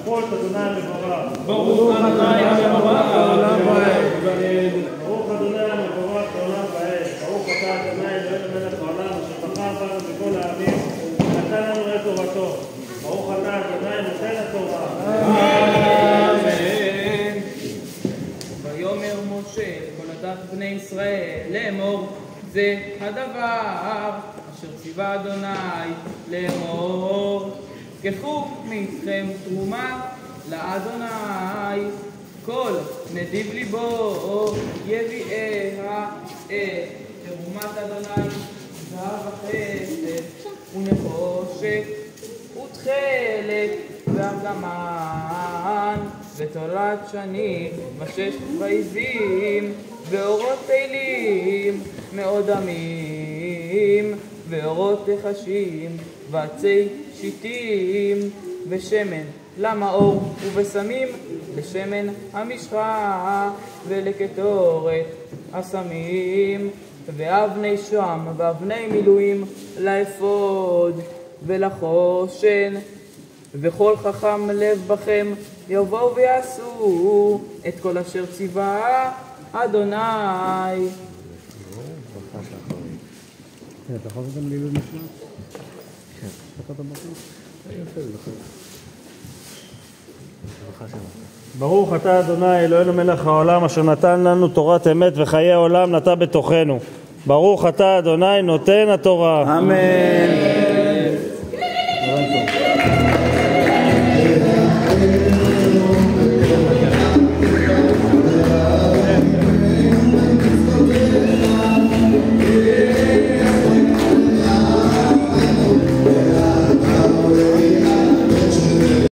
ברכו את אדוני המבורך. ברוך אדוני המבורך לעולם ועד. ברוך אדוני המבורך לעולם ועד. ברוך אתה אדוני אלוהינו מלך העולם אשר בחר בנו מכל העמים ונתן לנו את תורתו. ברוך אתה אדוני נותן התורה. אמן. ויאמר משה לכל עדת בני ישראל לאמור זה הדבר אשר ציווה אדוני לאמור קחו מאיתכם תרומה לאדוני כל נדיב ליבו יביאיה את תרומת אדוני זהב וחסד ונחושת ותכלת וארגמן ותולת שנים ושש ועזים ואורות תהילים מאוד עמים ואורות תחשים ועצי שיטים ושמן למאור ובשמים לשמן המשחה ולקטורת הסמים ואבני שוהם ואבני מילואים לאפוד ולחושן וכל חכם לב בכם יבואו ויעשו את כל אשר ציווה אדוני. אתה יכול גם לילוד משנה? כן. אתה מכיר? יפה, ברוך אתה אדוני אלוהינו מלך העולם אשר נתן לנו תורת אמת וחיי העולם נטע בתוכנו. ברוך אתה אדוני נותן התורה. אמן.